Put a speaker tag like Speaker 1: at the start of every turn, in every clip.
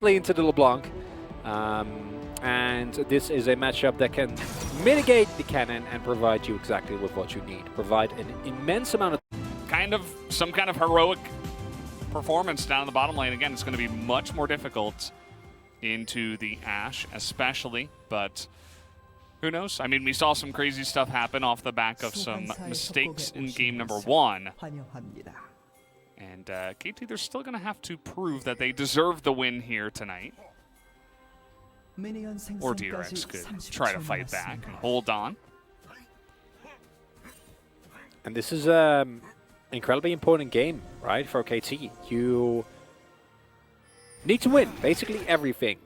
Speaker 1: into the LeBlanc. And this is a matchup that can mitigate the cannon and provide you exactly with what you need. Provide an immense amount of...
Speaker 2: Some kind of heroic performance down in the bottom lane. Again, it's going to be much more difficult into the Ashe, especially, but who knows? I mean, we saw some crazy stuff happen off the back of some mistakes in game number 1. And KT, they're still going to have to prove that they deserve the win here tonight. Or DRX could try to fight back and hold on.
Speaker 1: And this is incredibly important game, right, for KT. You need to win basically everything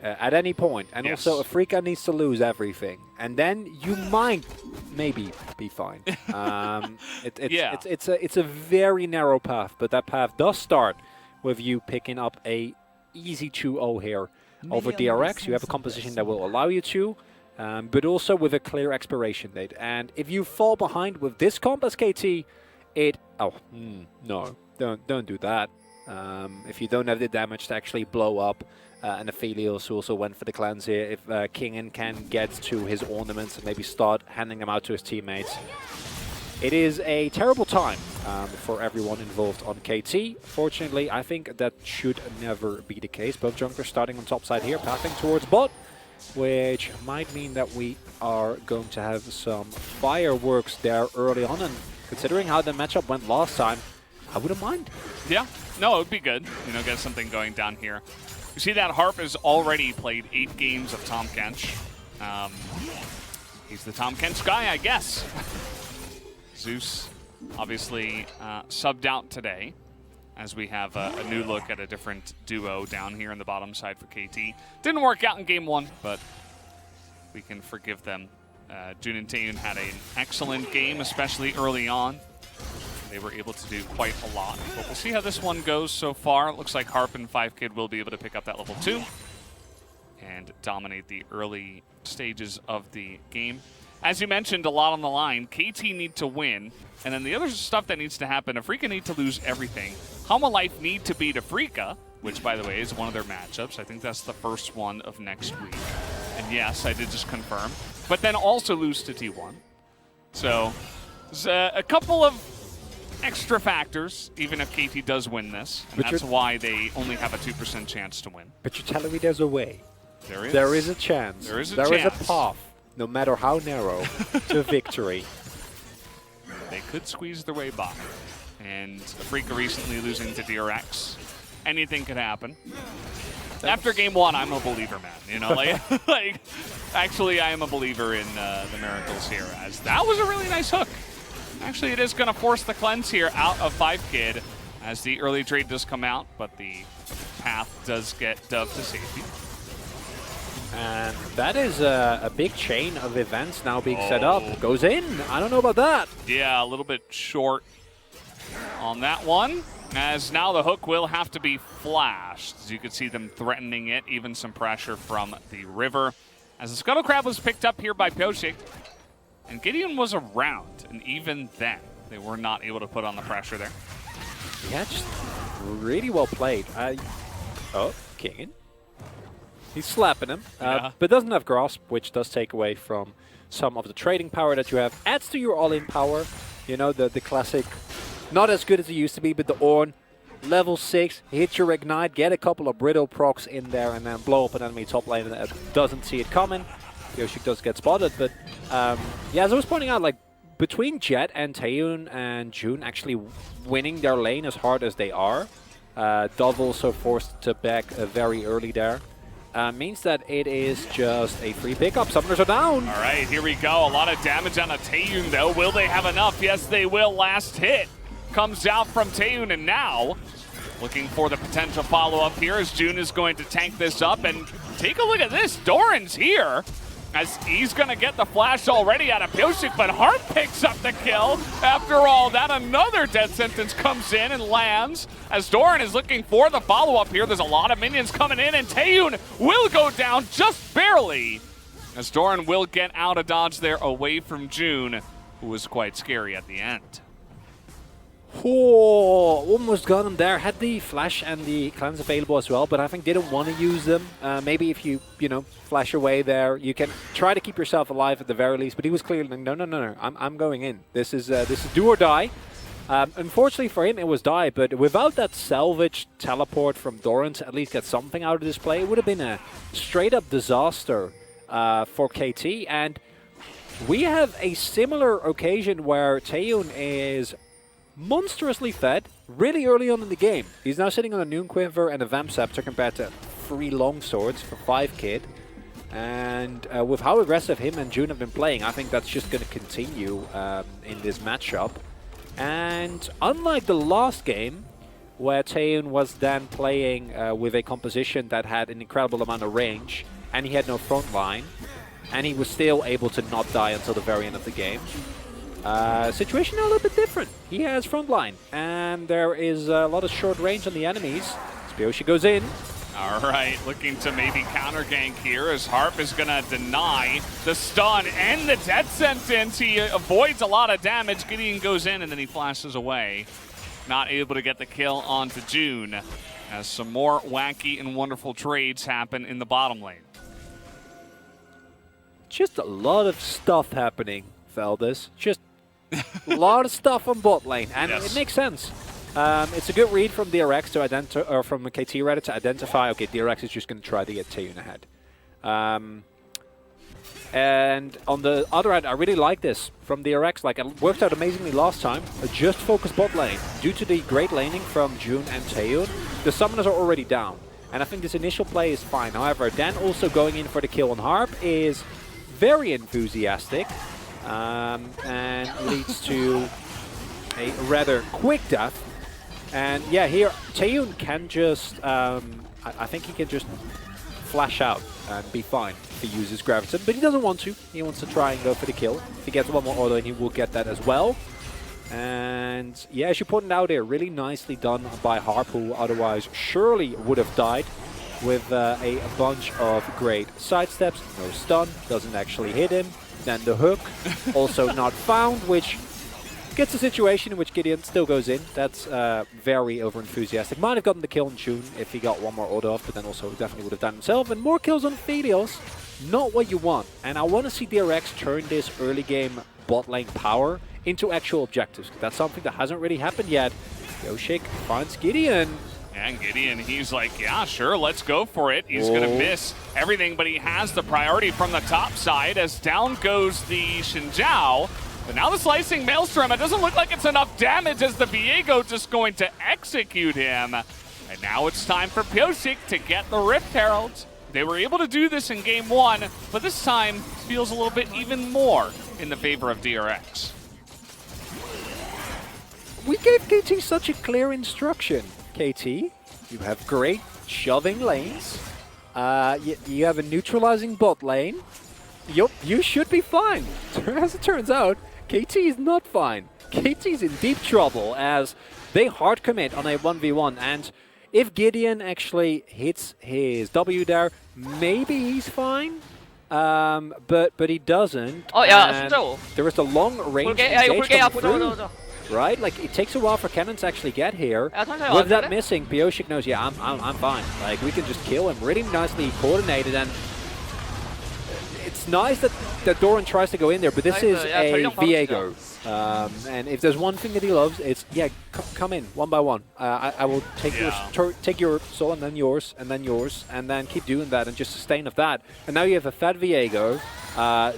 Speaker 1: at any point. And
Speaker 2: yes.
Speaker 1: also, Afrika needs to lose everything. And then you might maybe be fine. It's a very narrow path, but that path does start with you picking up a easy 2-0 here over DRX. You have a composition that will allow you to, but also with a clear expiration date. And if you fall behind with this comp as KT, no, don't do that. If you don't have the damage to actually blow up, and Aphelios who also went for the cleanse here, if Kingen can get to his ornaments and maybe start handing them out to his teammates, it is a terrible time for everyone involved on KT. Fortunately, I think that should never be the case. Both junglers starting on top side here, pathing towards bot, which might mean that we are going to have some fireworks there early on. And considering how the matchup went last time, I wouldn't mind.
Speaker 2: Yeah, no, it would be good. You know, get something going down here. You see that Harp has already played 8 games of Tahm Kench. He's the Tahm Kench guy, I guess. Zeus obviously subbed out today as we have a new look at a different duo down here in the bottom side for KT. Didn't work out in game 1, but we can forgive them. Jun and Taeyun had an excellent game, especially early on. They were able to do quite a lot, but we'll see how this one goes so far. It looks like Harp and 5kid will be able to pick up that level 2 and dominate the early stages of the game. As you mentioned, a lot on the line. KT need to win, and then the other stuff that needs to happen, Afrika need to lose everything. Hama Life need to beat Afrika, which, by the way, is one of their matchups. I think that's the first one of next week. And yes, I did just confirm. But then also lose to T1. So there's a couple of extra factors, even if KT does win this. And that's why they only have a 2% chance to win.
Speaker 1: But you're telling me there's a way.
Speaker 2: There is.
Speaker 1: There is a chance.
Speaker 2: There is a
Speaker 1: chance. There is a path, no matter how narrow, to victory.
Speaker 2: They could squeeze their way by. And Afrika recently losing to DRX. Anything could happen. After game 1, I'm a believer, man. You know, like actually, I am a believer in the miracles here. As that was a really nice hook. Actually, it is going to force the cleanse here out of 5kid as the early trade does come out, but the path does get dubbed to safety.
Speaker 1: And that is a big chain of events now being set up. Goes in. I don't know about that.
Speaker 2: Yeah, a little bit short on that one, as now the hook will have to be flashed. As you can see them threatening it, even some pressure from the river. As the Scuttle Crab was picked up here by Pioshik, and Gideon was around, and even then, they were not able to put on the pressure there.
Speaker 1: Yeah, just really well played. Kingen. He's slapping him, but doesn't have grasp, which does take away from some of the trading power that you have. Adds to your all-in power. You know, the classic, not as good as it used to be, but the Ornn, level 6, hit your ignite, get a couple of brittle procs in there, and then blow up an enemy top lane that doesn't see it coming. Yoshik does get spotted, but yeah, as I was pointing out, like between Jet and Taeyun and Jun actually winning their lane as hard as they are, Dove also forced to back very early there. Means that it is just a free pickup. Summoners are down.
Speaker 2: All right, here we go. A lot of damage on a Taeyun, though. Will they have enough? Yes, they will. Last hit comes out from Taeyun, and now looking for the potential follow-up here as Jun is going to tank this up. And take a look at this. Doran's here, as he's going to get the flash already out of Pioshik, but Harp picks up the kill. After all that, another death sentence comes in and lands as Doran is looking for the follow-up here. There's a lot of minions coming in, and Taeyun will go down just barely, as Doran will get out of dodge there away from Jun, who was quite scary at the end.
Speaker 1: Oh, almost got him there. Had the flash and the cleanse available as well, but I think didn't want to use them. Maybe if you flash away there, you can try to keep yourself alive at the very least. But he was clearly like, no. I'm going in. This is do or die. Unfortunately for him, it was die. But without that salvage teleport from Doran to at least get something out of this play, it would have been a straight up disaster for KT. And we have a similar occasion where Taeyun is monstrously fed really early on in the game. He's now sitting on a Noon Quiver and a Vamp Scepter compared to 3 long swords for 5 Kid. And with how aggressive him and June have been playing, I think that's just going to continue in this matchup. And unlike the last game, where Taeyun was then playing with a composition that had an incredible amount of range, and he had no front line, and he was still able to not die until the very end of the game. Situation a little bit different. He has frontline, and there is a lot of short range on the enemies. Spioshi goes in.
Speaker 2: All right, looking to maybe counter gank here as Harp is going to deny the stun and the death sentence. He avoids a lot of damage. Gideon goes in, and then he flashes away. Not able to get the kill onto June as some more wacky and wonderful trades happen in the bottom lane.
Speaker 1: Just a lot of stuff happening, Feldes. Just a lot of stuff on bot lane, and
Speaker 2: yes,
Speaker 1: it makes sense. It's a good read from DRX to identify, or from KT rather, to identify. Okay, DRX is just going to try to get Taeyun ahead. And on the other hand, I really like this from DRX. Like, it worked out amazingly last time. Just focus bot lane. Due to the great laning from June and Taeyun, the summoners are already down, and I think this initial play is fine. However, then also going in for the kill on Harp is very enthusiastic. And leads to a rather quick death. And yeah, here Taeyun can just, I think he can just flash out and be fine if he uses Graviton, but he doesn't want to. He wants to try and go for the kill. If he gets one more auto, he will get that as well. And yeah, as you pointed out here, really nicely done by Harp, who otherwise surely would have died with a bunch of great sidesteps. No stun, doesn't actually hit him. Then the hook, also not found, which gets a situation in which Gideon still goes in. That's very over-enthusiastic. Might have gotten the kill on June if he got one more auto off, but then also definitely would have done himself. And more kills on Felios, not what you want. And I want to see DRX turn this early game bot lane power into actual objectives. That's something that hasn't really happened yet. Yoshik finds Gideon.
Speaker 2: And Gideon, he's like, yeah, sure, let's go for it. He's going to miss everything, but he has the priority from the top side as down goes the ZHAO. But now the slicing Maelstrom, it doesn't look like it's enough damage as the Viego just going to execute him. And now it's time for Pyosik to get the Rift Herald. They were able to do this in game 1, but this time feels a little bit even more in the favor of DRX.
Speaker 1: We gave KT such a clear instruction. KT, you have great shoving lanes. You have a neutralizing bot lane. You should be fine. As it turns out, KT is not fine. KT is in deep trouble as they hard commit on a 1v1. And if Gideon actually hits his W there, maybe he's fine. But he doesn't.
Speaker 3: Oh yeah,
Speaker 1: there is a long range right? Like, it takes a while for Cannon to actually get here. With that missing, Pyosik knows, yeah, I'm fine. Like, we can just kill him. Really nicely coordinated, and it's nice that Doran tries to go in there, but this is a Viego. And if there's one thing that he loves, it's, yeah, come in, one by one. I will take your soul, and then yours, and then yours, and then keep doing that, and just sustain of that. And now you have a fat Viego.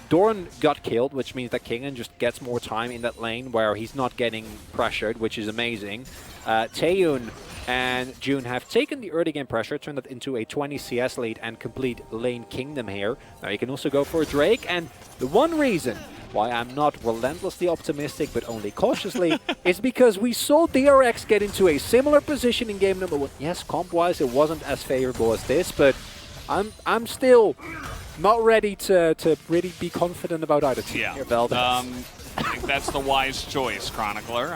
Speaker 1: Doran got killed, which means that Kingen just gets more time in that lane where he's not getting pressured, which is amazing. Taeyun and June have taken the early game pressure, turned that into a 20 CS lead and complete lane kingdom here. Now you can also go for a Drake, and the one reason why I'm not relentlessly optimistic but only cautiously is because we saw DRX get into a similar position in game number 1. Yes, comp-wise it wasn't as favorable as this, but I'm still not ready to really be confident about either team.
Speaker 2: Yeah.
Speaker 1: Here, Veldes.
Speaker 2: I think that's the wise choice, Chronicler.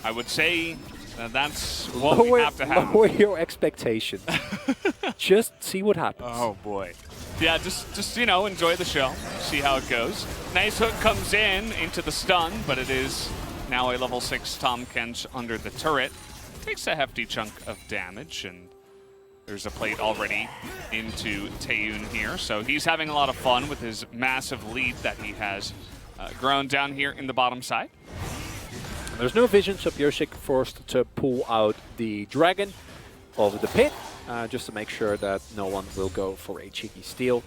Speaker 2: I would say that's what we have to have.
Speaker 1: Lower your expectations. Just see what happens.
Speaker 2: Oh boy. Yeah, just you know, enjoy the show. See how it goes. Nice hook comes into the stun, but it is now a level 6 Tahm Kench under the turret. Takes a hefty chunk of damage, and there's a plate already into Taeyun here. So he's having a lot of fun with his massive lead that he has grown down here in the bottom side.
Speaker 1: There's no vision, so Björshik forced to pull out the dragon over the pit, just to make sure that no one will go for a cheeky steal.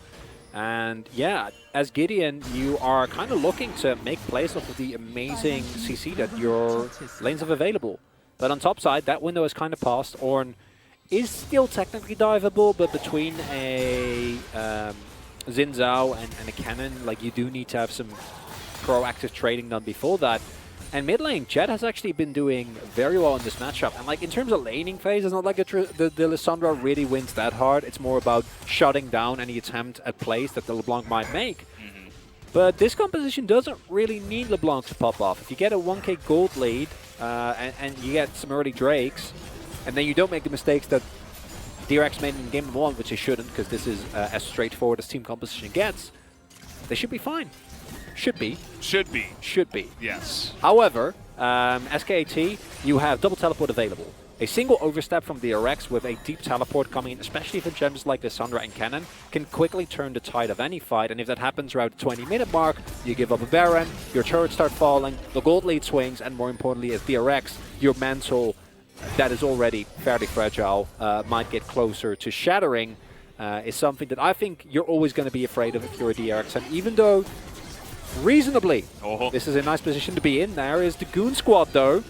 Speaker 1: And yeah, as Gideon, you are kind of looking to make plays off of the amazing CC that your lanes have available. But on top side, that window is kind of passed. Ornn is still technically diveable, but between a ZHAO and a cannon, like, you do need to have some proactive trading done before that. And mid lane, Jett has actually been doing very well in this matchup. And like, in terms of laning phase, it's not like the Lissandra really wins that hard. It's more about shutting down any attempt at plays that the LeBlanc might make. But this composition doesn't really need LeBlanc to pop off. If you get a 1k gold lead and you get some early Drakes, and then you don't make the mistakes that DRX made in Game 1, which they shouldn't, because this is as straightforward as team composition gets, they should be fine. Should be.
Speaker 2: Should be.
Speaker 1: Should be.
Speaker 2: Yes.
Speaker 1: However, SKT, you have double teleport available. A single overstep from DRX with a deep teleport coming in, especially for gems like Lissandra and Cannon, can quickly turn the tide of any fight. And if that happens around the 20-minute mark, you give up a Baron, your turrets start falling, the gold lead swings, and more importantly, as DRX, your mantle that is already fairly fragile might get closer to shattering, is something that I think you're always going to be afraid of if you're a DRX. And even though, reasonably, this is a nice position to be in, there is the Goon Squad, though.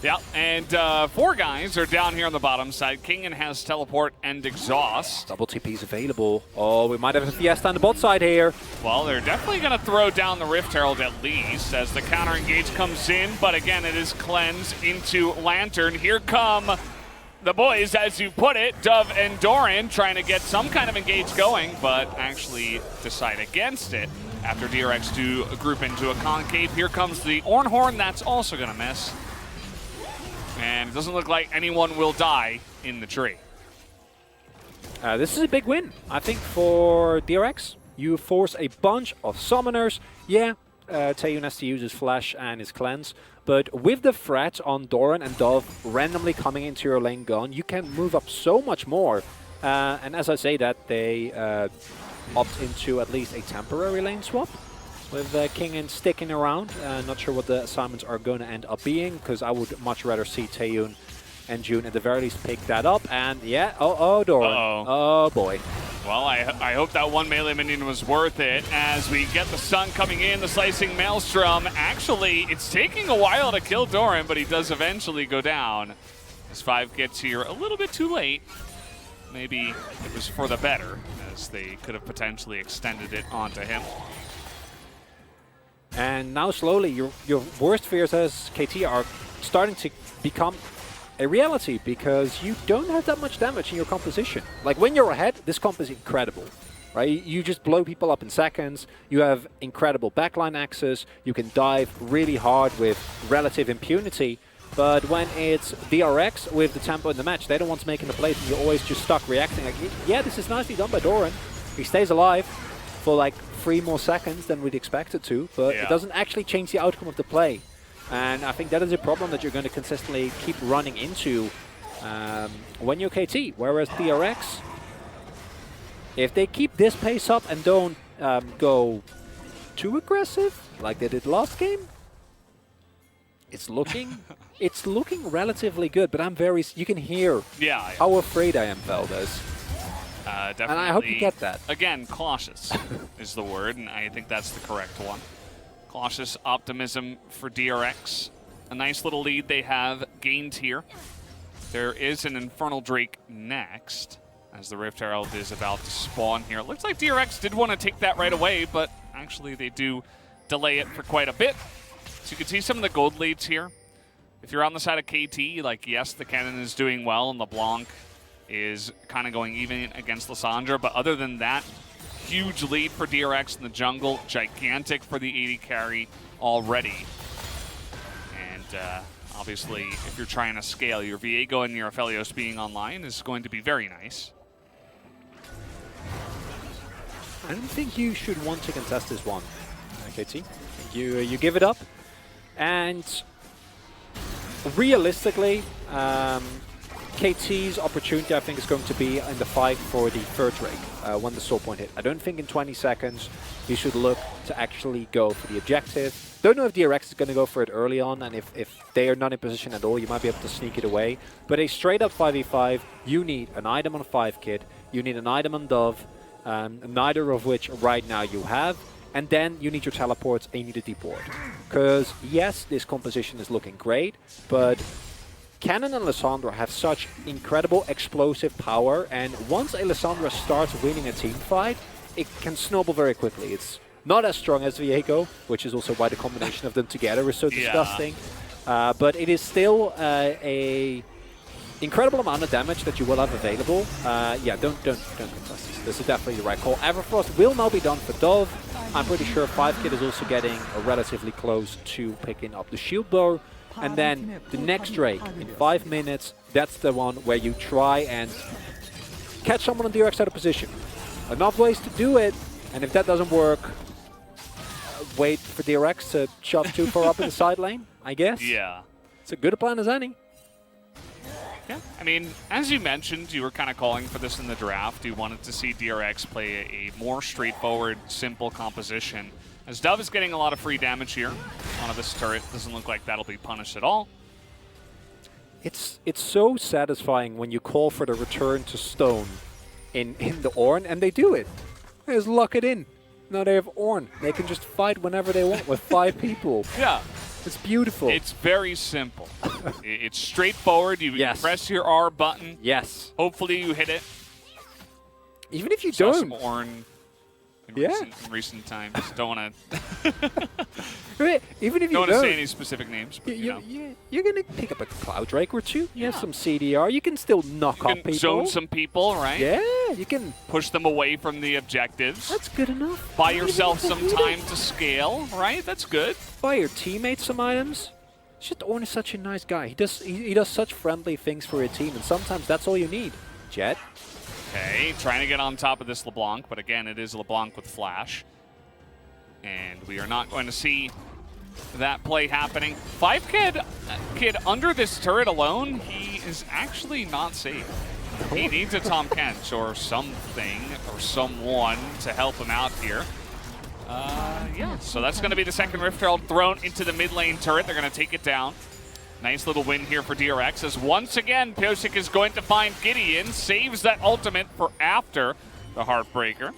Speaker 2: Yeah, and 4 guys are down here on the bottom side. Kingen has teleport and exhaust.
Speaker 1: Double TP's available. Oh, we might have a Fiesta on the bot side here.
Speaker 2: Well, they're definitely going to throw down the Rift Herald at least as the counter engage comes in. But again, it is cleanse into Lantern. Here come the boys, as you put it, Dove and Doran, trying to get some kind of engage going, but actually decide against it after DRX do group into a concave. Here comes the Ornhorn. That's also going to miss. And it doesn't look like anyone will die in the tree.
Speaker 1: This is a big win, I think, for DRX. You force a bunch of summoners. Yeah, Taeyun has to use his flash and his cleanse. But with the threat on Doran and Dove randomly coming into your lane gone, you can move up so much more. And as I say that, they opt into at least a temporary lane swap, with Kingen sticking around. Not sure what the assignments are going to end up being, because I would much rather see Taeyun and June at the very least pick that up. And yeah, Doran. Oh boy.
Speaker 2: Well, I hope that one melee minion was worth it as we get the stun coming in, the slicing Maelstrom. Actually, it's taking a while to kill Doran, but he does eventually go down. As 5 gets here a little bit too late. Maybe it was for the better, as they could have potentially extended it onto him.
Speaker 1: And now slowly your worst fears as KT are starting to become a reality, because you don't have that much damage in your composition. Like, when you're ahead, this comp is incredible, right? You just blow people up in seconds. You have incredible backline access. You can dive really hard with relative impunity. But when it's DRX with the tempo in the match, they don't want to make the plays, and you're always just stuck reacting. Like, yeah, this is nicely done by Doran. He stays alive for like 3 more seconds than we'd expect it to, but it doesn't actually change the outcome of the play. And I think that is a problem that you're going to consistently keep running into when you're KT. Whereas DRX, if they keep this pace up and don't go too aggressive like they did last game, it's looking relatively good. But I'm very, you can hear how afraid I am, Valdez.
Speaker 2: Definitely.
Speaker 1: And I hope you get that.
Speaker 2: Again, cautious is the word, and I think that's the correct one. Cautious optimism for DRX. A nice little lead they have gained here. There is an Infernal Drake next, as the Rift Herald is about to spawn here. It looks like DRX did want to take that right away, but actually they do delay it for quite a bit. So you can see some of the gold leads here. If you're on the side of KT, like, yes, the cannon is doing well, and LeBlanc is kind of going even against Lissandra, but other than that, huge lead for DRX in the jungle, gigantic for the 80 carry already. And obviously, if you're trying to scale, your Viego and your Aphelios being online is going to be very nice.
Speaker 1: I don't think you should want to contest this one, KT. You give it up. And realistically, KT's opportunity, I think, is going to be in the fight for the third rig when the soul point hit. I don't think in 20 seconds you should look to actually go for the objective. Don't know if DRX is going to go for it early on, and if they are not in position at all, you might be able to sneak it away. But a straight-up 5v5, you need an item on 5 kid, you need an item on Dove, neither of which right now you have. And then you need your teleports and you need a deep ward. Because, yes, this composition is looking great, but Cannon and Lissandra have such incredible explosive power, and once a Lissandra starts winning a team fight, it can snowball very quickly. It's not as strong as ZHAO, which is also why the combination of them together is so disgusting. But it is still a incredible amount of damage that you will have available. Yeah, don't contest this. This is definitely the right call. Everfrost will now be done for Dove. I'm pretty sure 5kid is also getting relatively close to picking up the shield bow. And then the next Drake in 5 minutes, that's the one where you try and catch someone on DRX out of position. Enough ways to do it, and if that doesn't work, wait for DRX to shove too far up in the side lane, I guess.
Speaker 2: Yeah.
Speaker 1: It's a good a plan as any.
Speaker 2: Yeah, I mean, as you mentioned, you were kind of calling for this in the draft. You wanted to see DRX play a more straightforward, simple composition. As Dove is getting a lot of free damage here onto this turret, doesn't look like that'll be punished at all.
Speaker 1: It's so satisfying when you call for the return to stone in the Ornn, and they do it. They just lock it in. Now they have Ornn. They can just fight whenever they want with 5 people.
Speaker 2: Yeah.
Speaker 1: It's beautiful.
Speaker 2: It's very simple. It's straightforward. You press your R button.
Speaker 1: Yes.
Speaker 2: Hopefully you hit it.
Speaker 1: Even if you
Speaker 2: Saw
Speaker 1: don't.
Speaker 2: some Ornn in recent times. Don't want to.
Speaker 1: Even if you
Speaker 2: don't want to say any specific names. But,
Speaker 1: you're going to pick up a Cloud Drake or two. You have some CDR. You can still knock up people.
Speaker 2: Zone some people, right?
Speaker 1: Yeah, you can
Speaker 2: push them away from the objectives.
Speaker 1: That's good enough.
Speaker 2: Buy yourself some time to scale, right? That's good.
Speaker 1: Buy your teammates some items. Just Ornn is such a nice guy. He does such friendly things for your team, and sometimes that's all you need. Jet.
Speaker 2: Okay, trying to get on top of this LeBlanc, but again, it is LeBlanc with Flash. And we are not going to see that play happening. 5kid under this turret alone, he is actually not safe. He needs a Tom Kench or something or someone to help him out here. Yeah, so that's going to be the second Rift Herald thrown into the mid lane turret. They're going to take it down. Nice little win here for DRX, as once again, Pyosik is going to find Gideon, saves that ultimate for after the Heartbreaker.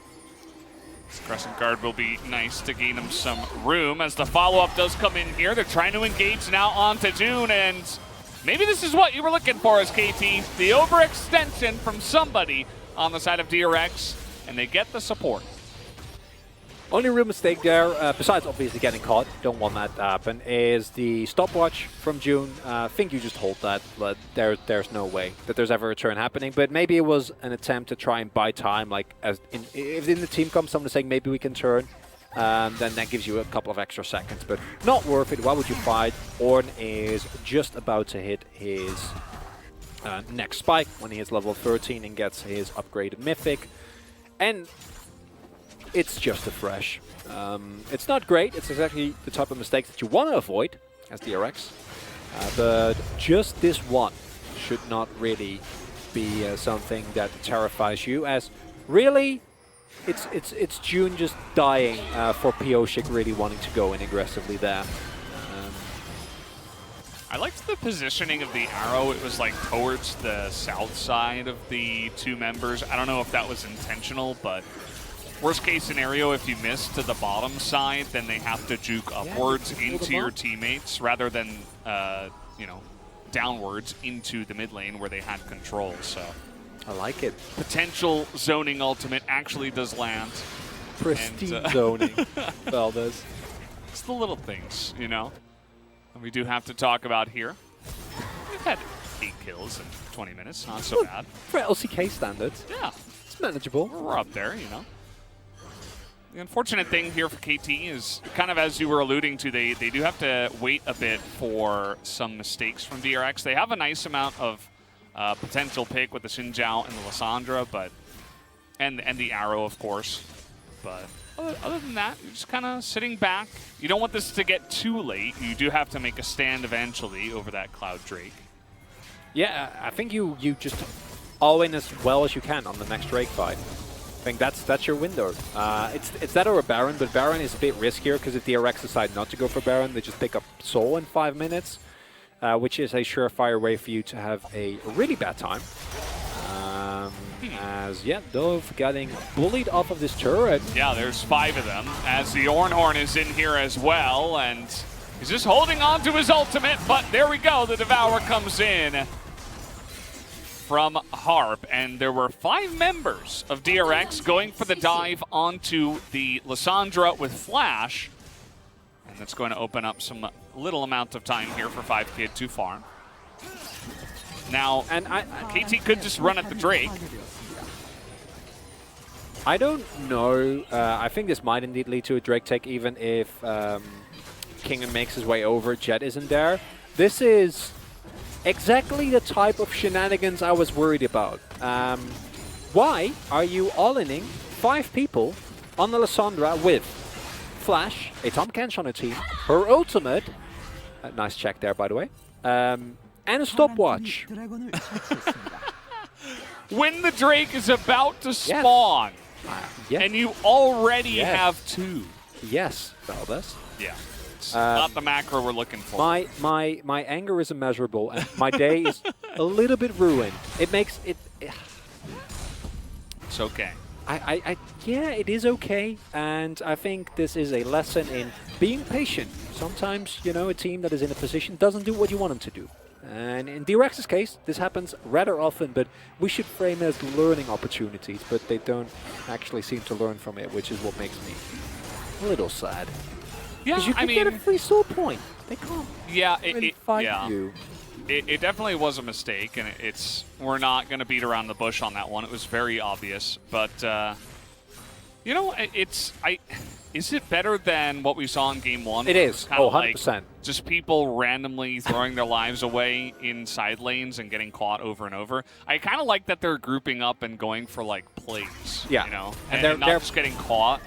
Speaker 2: This Crescent Guard will be nice to gain him some room, as the follow-up does come in here. They're trying to engage now onto June, and maybe this is what you were looking for as KT. The overextension from somebody on the side of DRX, and they get the support.
Speaker 1: Only real mistake there, besides obviously getting caught, don't want that to happen, is the stopwatch from June. I think you just hold that, but there's no way that there's ever a turn happening. But maybe it was an attempt to try and buy time, like if in the team comes someone saying maybe we can turn, then that gives you a couple of extra seconds. But not worth it. Why would you fight? Ornn is just about to hit his next spike when he hits level 13 and gets his upgraded Mythic. And it's just a fresh. It's not great. It's exactly the type of mistakes that you want to avoid as DRX. But just this one should not really be something that terrifies you, as really it's June just dying for Pyosik really wanting to go in aggressively there.
Speaker 2: I liked the positioning of the arrow. It was like towards the south side of the two members. I don't know if that was intentional, but worst case scenario, if you miss to the bottom side, then they have to juke upwards into your teammates rather than, you know, downwards into the mid lane where they had control. So
Speaker 1: I like it.
Speaker 2: Potential zoning ultimate actually does land.
Speaker 1: Pristine zoning. Valdez.
Speaker 2: It's the little things, you know, that we do have to talk about here. We've had 8 kills in 20 minutes. Not so bad.
Speaker 1: For LCK standards.
Speaker 2: Yeah.
Speaker 1: It's manageable.
Speaker 2: We're up there, you know. The unfortunate thing here for KT is, kind of as you were alluding to, they do have to wait a bit for some mistakes from DRX. They have a nice amount of potential pick with the ZHAO and the Lissandra, but and the arrow, of course. But other than that, you're just kind of sitting back. You don't want this to get too late. You do have to make a stand eventually over that Cloud Drake.
Speaker 1: Yeah, I think you just all in as well as you can on the next Drake fight. I think that's your window. It's that or a Baron, but Baron is a bit riskier because if DRX decide not to go for Baron, they just pick up Soul in 5 minutes, which is a surefire way for you to have a really bad time. As, yeah, Dove getting bullied off of this turret.
Speaker 2: Yeah, there's 5 of them, as the Ornhorn is in here as well, and he's just holding on to his ultimate, but there we go, the Devour comes in from Harp, and there were 5 members of DRX going for the dive onto the Lissandra with Flash, and that's going to open up some little amount of time here for 5Kid to farm. Now, and KT could just run at the Drake.
Speaker 1: I don't know. I think this might indeed lead to a Drake take, even if Kingen makes his way over. Jet isn't there. This is exactly the type of shenanigans I was worried about. Why are you all-inning 5 people on the Lissandra with Flash, a Tahm Kench on her team, her ultimate, nice check there by the way, and a stopwatch.
Speaker 2: When the Drake is about to spawn,
Speaker 1: yes.
Speaker 2: and you already have 2.
Speaker 1: Yes, Valdez.
Speaker 2: Yeah. Not the macro we're looking for.
Speaker 1: My anger is immeasurable, and my day is a little bit ruined. It makes it.
Speaker 2: It's okay.
Speaker 1: Yeah, it is okay, and I think this is a lesson in being patient. Sometimes, you know, a team that is in a position doesn't do what you want them to do. And in DRX's case, this happens rather often, but we should frame it as learning opportunities, but they don't actually seem to learn from it, which is what makes me a little sad.
Speaker 2: Yeah,
Speaker 1: you can get a free soul point. They can't really fight you.
Speaker 2: It definitely was a mistake, and we're not going to beat around the bush on that one. It was very obvious, but you know, is it better than what we saw in Game 1?
Speaker 1: It is. Oh, 100%.
Speaker 2: Like just people randomly throwing their lives away in side lanes and getting caught over and over. I kind of like that they're grouping up and going for like plays.
Speaker 1: Yeah,
Speaker 2: you know,
Speaker 1: and
Speaker 2: they're not just getting caught.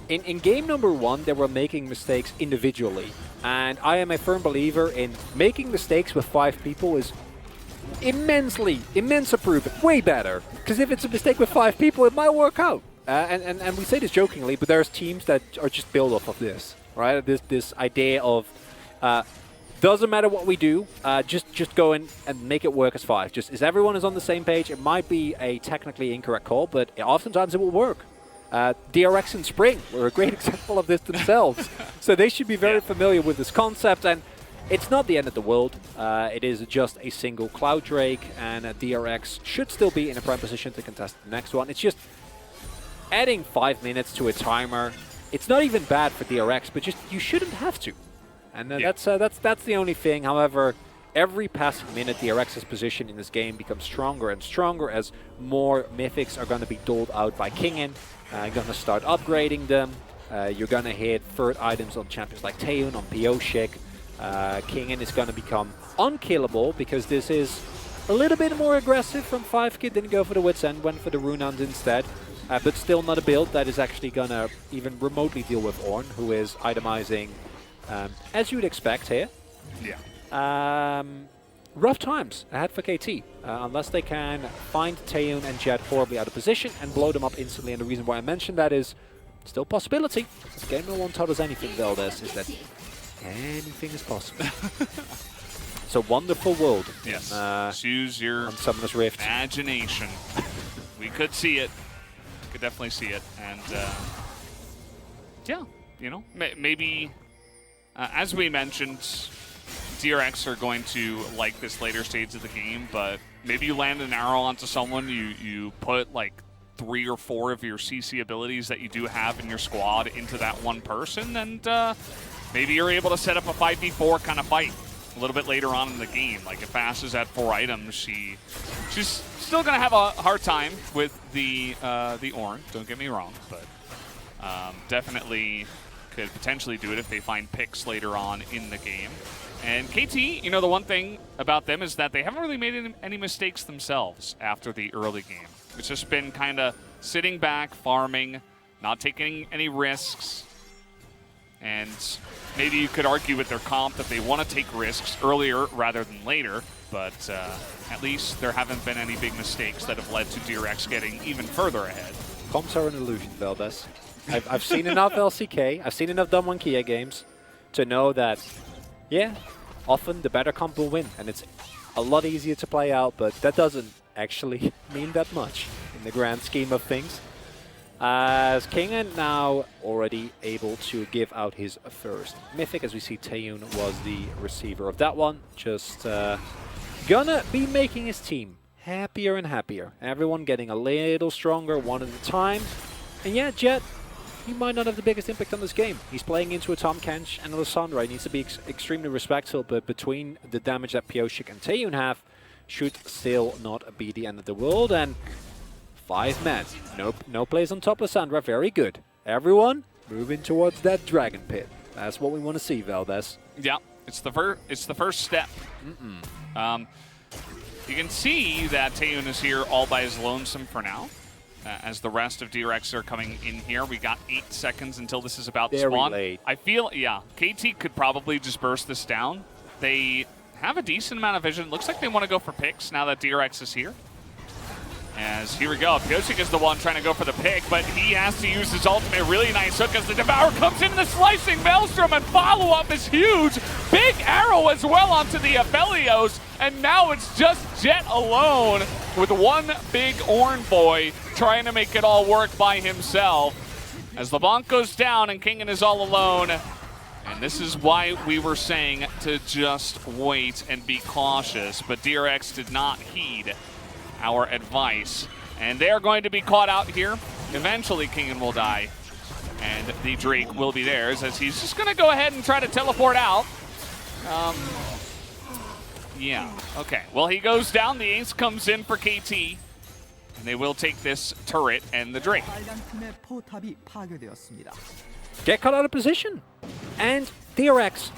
Speaker 1: In game number 1, they were making mistakes individually. And I am a firm believer in making mistakes with 5 people is immense improvement, way better. Because if it's a mistake with 5 people, it might work out. And we say this jokingly, but there's teams that are just built off of this, right? This idea of doesn't matter what we do, just go in and make it work as 5. Just as everyone is on the same page, it might be a technically incorrect call, but oftentimes it will work. DRX and Spring were a great example of this themselves. So they should be very familiar with this concept, and it's not the end of the world. It is just a single Cloud Drake, and DRX should still be in a prime position to contest the next one. It's just adding 5 minutes to a timer. It's not even bad for DRX, but just you shouldn't have to. And that's the only thing. However, every passing minute, DRX's position in this game becomes stronger and stronger as more mythics are going to be doled out by Kingen. Going to start upgrading them. You're going to hit third items on champions like Taeun, on Pioshik. Kingen is going to become unkillable because this is a little bit more aggressive from 5Kid. Didn't go for the Wit's End, went for the Runehound instead. But still not a build that is actually going to even remotely deal with Ornn, who is itemizing as you would expect here.
Speaker 2: Yeah.
Speaker 1: Rough times ahead for KT, unless they can find Taeun and Jet horribly out of position and blow them up instantly. And the reason why I mentioned that is still a possibility. This game no one told us anything, Veldes, is that anything is possible. It's a wonderful world.
Speaker 2: Yes. Choose your
Speaker 1: Summoner's Rift.
Speaker 2: Imagination. We could see it. Could definitely see it. And yeah, you know, maybe as we mentioned, DRX are going to like this later stage of the game, but maybe you land an arrow onto someone, you put like 3 or 4 of your CC abilities that you do have in your squad into that one person, and maybe you're able to set up a 5v4 kind of fight a little bit later on in the game. Like if Ash is at 4 items, she's still going to have a hard time with the Ornn, don't get me wrong, but definitely could potentially do it if they find picks later on in the game. And KT, you know, the one thing about them is that they haven't really made any mistakes themselves after the early game. It's just been kind of sitting back, farming, not taking any risks. And maybe you could argue with their comp that they want to take risks earlier rather than later, but at least there haven't been any big mistakes that have led to DRX getting even further ahead.
Speaker 1: Comps are an illusion, Valdez. I've seen enough LCK, I've seen enough Dumb Kia games to know that, yeah, often the better comp will win, and it's a lot easier to play out, but that doesn't actually mean that much in the grand scheme of things. As Kingen now already able to give out his first Mythic, as we see Taeyun was the receiver of that one. Just gonna be making his team happier and happier. Everyone getting a little stronger one at a time. And yeah, Jet, he might not have the biggest impact on this game. He's playing into a Tahm Kench and a Lissandra. He needs to be extremely respectful, but between the damage that Pyosik and Taeyun have, should still not be the end of the world. And 5 men. No plays on top of Sandra. Very good. Everyone moving towards that dragon pit. That's what we want to see, Valdez.
Speaker 2: Yeah, it's the first step. You can see that Taeyun is here all by his lonesome for now. As the rest of DRX are coming in here. We got 8 seconds until this is about to spawn.
Speaker 1: Late.
Speaker 2: I feel, yeah, KT could probably just burst this down. They have a decent amount of vision. Looks like they want to go for picks now that DRX is here. As here we go, Pyosik is the one trying to go for the pick, but he has to use his ultimate. Really nice hook as the Devour comes in the slicing Maelstrom, and follow-up is huge. Big arrow as well onto the Aphelios, and now it's just Jet alone with one big Ornn boy trying to make it all work by himself. As LeBlanc goes down and Kingen is all alone, and this is why we were saying to just wait and be cautious, but DRX did not heed our advice, and they're going to be caught out here. Eventually Kingen will die, and the Drake will be theirs, as he's just going to go ahead and try to teleport out. Yeah, okay. Well, he goes down, the ace comes in for KT, and they will take this turret and the Drake.
Speaker 1: Get caught out of position. And DRX,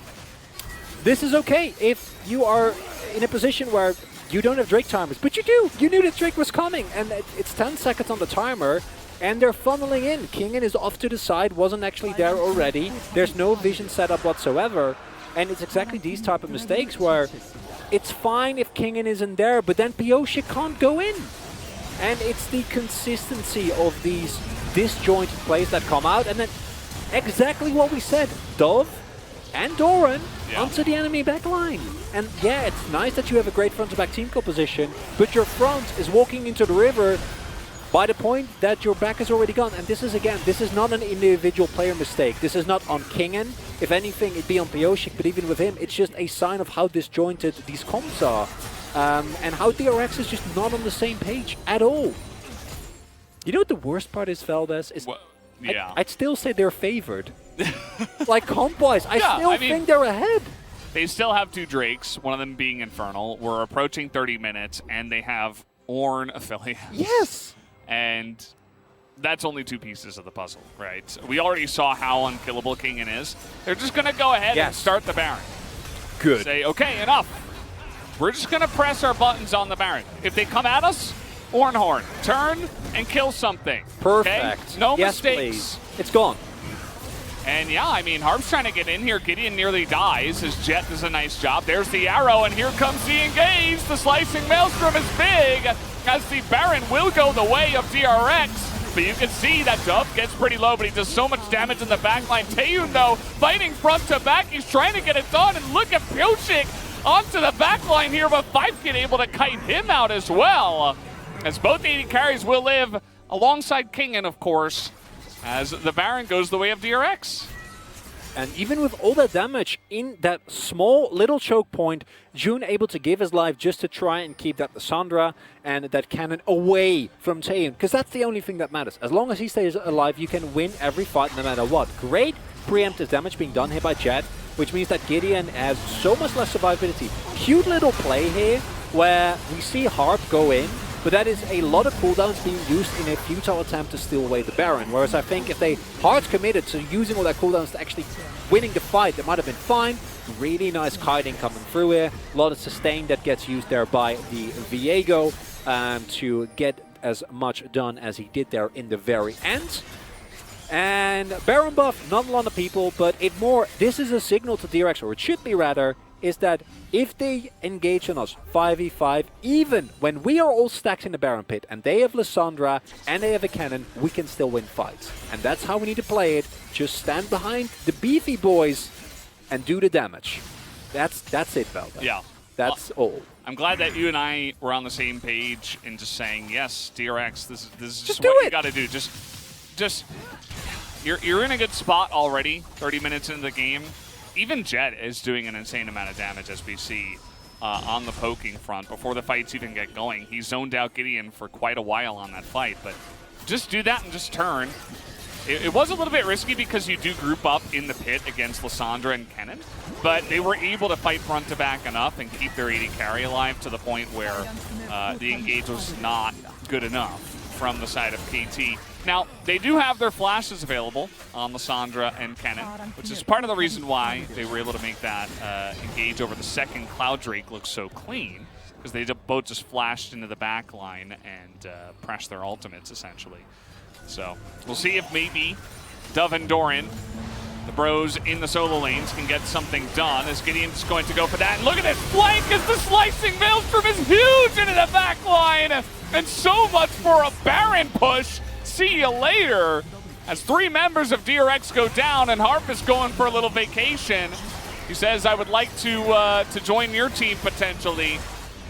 Speaker 1: this is okay if you are in a position where you don't have Drake timers, but you do. You knew that Drake was coming, and it's 10 seconds on the timer, and they're funneling in. Kingen is off to the side, wasn't actually there already. There's no vision setup whatsoever, and it's exactly these type of mistakes where it's fine if Kingen isn't there, but then Pyosik can't go in. And it's the consistency of these disjointed plays that come out, and then exactly what we said. Dove and Doran onto the enemy backline. And yeah, it's nice that you have a great front-to-back team composition, but your front is walking into the river by the point that your back is already gone. And this is, again, this is not an individual player mistake. This is not on Kingen. If anything, it'd be on Pyosik, but even with him, it's just a sign of how disjointed these comps are. And how DRX is just not on the same page at all. You know what the worst part is, Valdez? Is
Speaker 2: well, yeah.
Speaker 1: I'd still say they're favored. Like comp-wise, I still think they're ahead.
Speaker 2: They still have 2 Drakes, one of them being Infernal. We're approaching 30 minutes, and they have Ornn affiliates.
Speaker 1: Yes!
Speaker 2: And that's only 2 pieces of the puzzle, right? We already saw how unkillable Kingen is. They're just going to go ahead and start the Baron.
Speaker 1: Good.
Speaker 2: Say, okay, enough. We're just going to press our buttons on the Baron. If they come at us, Ornhorn, turn and kill something.
Speaker 1: Perfect.
Speaker 2: Okay? No
Speaker 1: yes,
Speaker 2: mistakes.
Speaker 1: Please. It's gone.
Speaker 2: And yeah, I mean, Harp's trying to get in here. Gideon nearly dies as Jet does a nice job. There's the arrow, and here comes the engage. The slicing Maelstrom is big, as the Baron will go the way of DRX. But you can see that Dove gets pretty low, but he does so much damage in the backline. Taeyun, though, fighting front to back. He's trying to get it done, and look at Pyosik onto the backline here, but Fivekin able to kite him out as well. As both AD carries will live alongside Kingen, of course, as the Baron goes the way of DRX.
Speaker 1: And even with all that damage in that small little choke point, June able to give his life just to try and keep that Lissandra and that cannon away from Taeyun, because that's the only thing that matters. As long as he stays alive, you can win every fight no matter what. Great preemptive damage being done here by Jet, which means that Gideon has so much less survivability. Cute little play here where we see Harp go in, but that is a lot of cooldowns being used in a futile attempt to steal away the Baron. Whereas I think if they hard committed to using all that cooldowns to actually winning the fight, that might have been fine. Really nice kiting coming through here. A lot of sustain that gets used there by the Viego to get as much done as he did there in the very end. And Baron buff, not a lot of people, but this is a signal to DRX, or it should be rather, is that if they engage on us 5v5, even when we are all stacked in the Baron pit and they have Lissandra and they have a cannon, we can still win fights. And that's how we need to play it. Just stand behind the beefy boys and do the damage. That's it, Velda.
Speaker 2: Yeah.
Speaker 1: That's all.
Speaker 2: I'm glad that you and I were on the same page in just saying, yes, DRX, this is just
Speaker 1: do
Speaker 2: what
Speaker 1: it.
Speaker 2: you got to do. Just you're in a good spot already, 30 minutes into the game. Even Jet is doing an insane amount of damage, as we see on the poking front. Before the fights even get going, he zoned out Gideon for quite a while on that fight. But just do that and just turn. It was a little bit risky because you do group up in the pit against Lissandra and Kennen, but they were able to fight front to back enough and keep their AD carry alive to the point where the engage was not good enough from the side of KT. Now, they do have their flashes available on Lissandra and Kennen, which is part of the reason why they were able to make that engage over the second Cloud Drake look so clean, because they both just flashed into the back line and pressed their ultimates, essentially. So we'll see if maybe Dove and Doran, the bros in the solo lanes, can get something done, as Gideon's going to go for that. And look at this flank as the slicing Maelstrom is huge into the back line. And so much for a Baron push. See you later. As 3 members of DRX go down and Harp is going for a little vacation. He says, I would like to join your team potentially.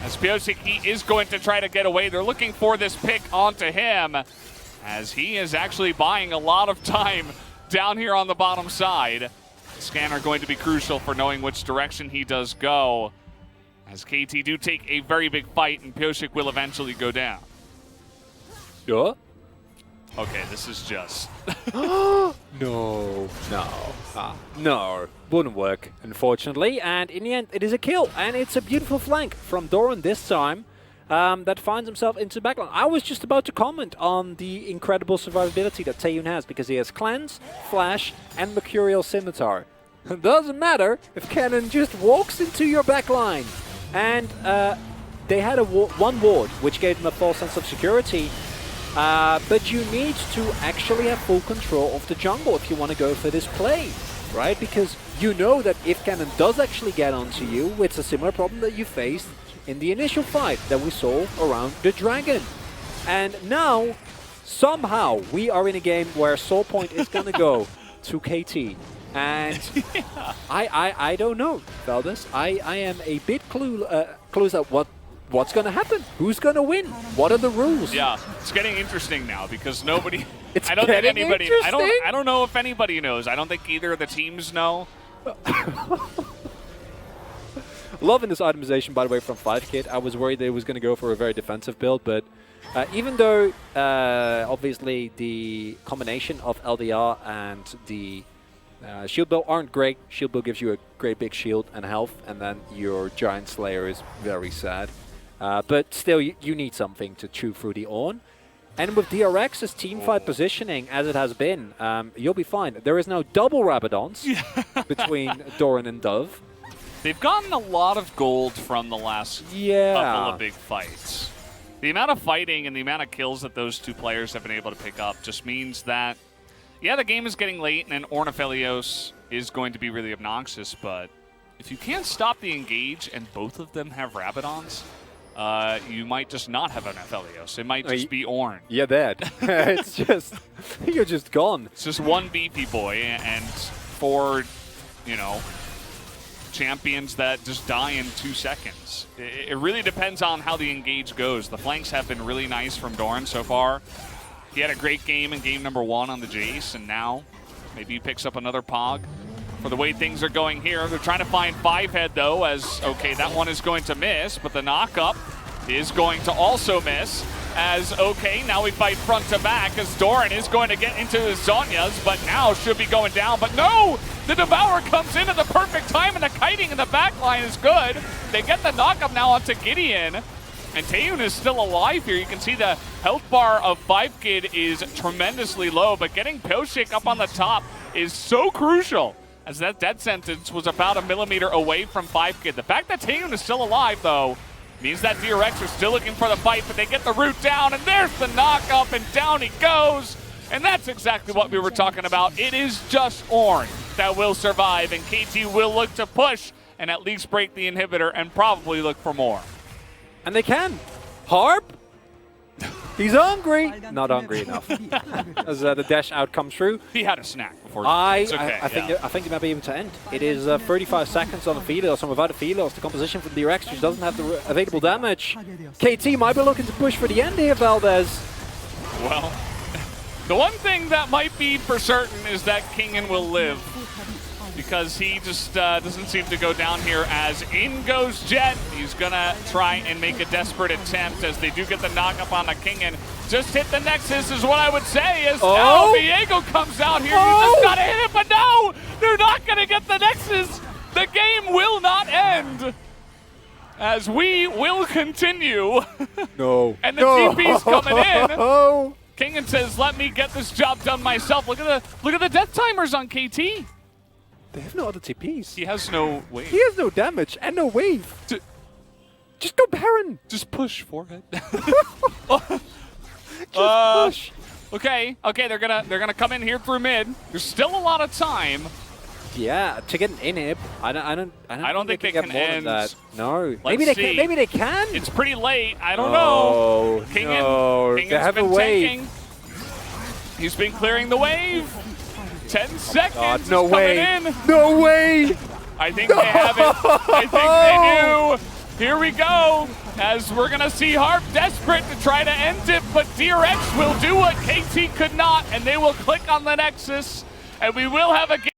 Speaker 2: As Pyosik is going to try to get away. They're looking for this pick onto him, as he is actually buying a lot of time down here on the bottom side. The scanner going to be crucial for knowing which direction he does go, as KT do take a very big fight and Pyosik will eventually go down.
Speaker 1: Yeah?
Speaker 2: Okay, this is just...
Speaker 1: No, wouldn't work, unfortunately. And in the end, it is a kill, and it's a beautiful flank from Doran this time. That finds himself into the backline. I was just about to comment on the incredible survivability that Taeyun has, because he has Cleanse, Flash, and Mercurial Scimitar. It doesn't matter if Cannon just walks into your backline. And they had one ward, which gave them a false sense of security. But you need to actually have full control of the jungle if you want to go for this play, right? Because you know that if Cannon does actually get onto you, it's a similar problem that you faced in the initial fight that we saw around the Dragon. And now, somehow, we are in a game where Soul Point is going to go to KT. And yeah. I don't know, Veldas. I am a bit clueless at what's going to happen. Who's going to win? What are the rules?
Speaker 2: Yeah, it's getting interesting now because nobody...
Speaker 1: It's
Speaker 2: I don't think anybody...
Speaker 1: interesting?
Speaker 2: I don't know if anybody knows. I don't think either of the teams know.
Speaker 1: Loving this itemization, by the way, from 5kid. I was worried that it was going to go for a very defensive build, but even though obviously the combination of LDR and the shield build aren't great, shield build gives you a great big shield and health, and then your Giant Slayer is very sad. But still, you need something to chew through the Ornn. And with DRX's teamfight positioning, as it has been, you'll be fine. There is now double Rabadons between Doran and Dove.
Speaker 2: They've gotten a lot of gold from the last couple of big fights. The amount of fighting and the amount of kills that those two players have been able to pick up just means that, yeah, the game is getting late and Ornithelios is going to be really obnoxious, but if you can't stop the engage and both of them have Rabadons, you might just not have an Aphelios. It might just be Ornn.
Speaker 1: You're dead. It's just, you're just gone.
Speaker 2: It's just one beefy boy and 4, you know, champions that just die in 2 seconds. It really depends on how the engage goes. The flanks have been really nice from Doran so far. He had a great game in game number 1 on the Jace, and now maybe he picks up another Pog. For the way things are going here, they're trying to find 5-head though, as, okay, that one is going to miss, but the knock-up is going to also miss, as, okay, now we fight front to back, as Doran is going to get into the Zhonya's, but now should be going down, but no! The Devourer comes in at the perfect time, and the kiting in the back line is good. They get the knock-up now onto Gideon, and Taeyun is still alive here. You can see the health bar of 5kid is tremendously low, but getting Pyosik up on the top is so crucial, as that death sentence was about a millimeter away from 5kid. The fact that Taeyun is still alive, though, means that DRX are still looking for the fight, but they get the root down, and there's the knock-up, and down he goes. And that's exactly what we were talking about. It is just Ornn that will survive, and KT will look to push and at least break the inhibitor and probably look for more.
Speaker 1: And they can. Harp? He's hungry. Not hungry enough. As the dash out comes through.
Speaker 2: He had a snack before.
Speaker 1: I
Speaker 2: Okay,
Speaker 1: think it might be able to end. It is 35 seconds on the Filos, and without the Filos, the composition from DRX just doesn't have the available damage. KT might be looking to push for the end here, Valdez.
Speaker 2: Well, the one thing that might be for certain is that Kingen will live, because he just doesn't seem to go down here. As in goes Jet. He's gonna try and make a desperate attempt as they do get the knock up on the Kingen. Just hit the Nexus is what I would say. As now Viego comes out here. You just gotta hit it, but no! They're not gonna get the Nexus! The game will not end! As we will continue.
Speaker 1: No.
Speaker 2: And the TP's coming in.
Speaker 1: Oh.
Speaker 2: Kingen says, let me get this job done myself. Look at the death timers on KT.
Speaker 1: They have no other TPs.
Speaker 2: He has no wave.
Speaker 1: He has no damage and no wave. Just go Baron.
Speaker 2: Just push forehead.
Speaker 1: Just push.
Speaker 2: Okay, they're gonna come in here through mid. There's still a lot of time.
Speaker 1: Yeah, to get an inhib, I don't think they can
Speaker 2: get
Speaker 1: more
Speaker 2: end.
Speaker 1: than that. No.
Speaker 2: Let's
Speaker 1: Maybe they
Speaker 2: see.
Speaker 1: can. Maybe they can.
Speaker 2: It's pretty late. I don't
Speaker 1: know.
Speaker 2: know. Kingen,
Speaker 1: No,
Speaker 2: Kingen's
Speaker 1: they have a
Speaker 2: been
Speaker 1: wave.
Speaker 2: tanking. He's been clearing the wave. 10 seconds.
Speaker 1: God, no
Speaker 2: is
Speaker 1: way.
Speaker 2: coming in.
Speaker 1: No way.
Speaker 2: I think they have it. I think they do. Here we go. As we're going to see Harp desperate to try to end it, but DRX will do what KT could not, and they will click on the Nexus, and we will have a game.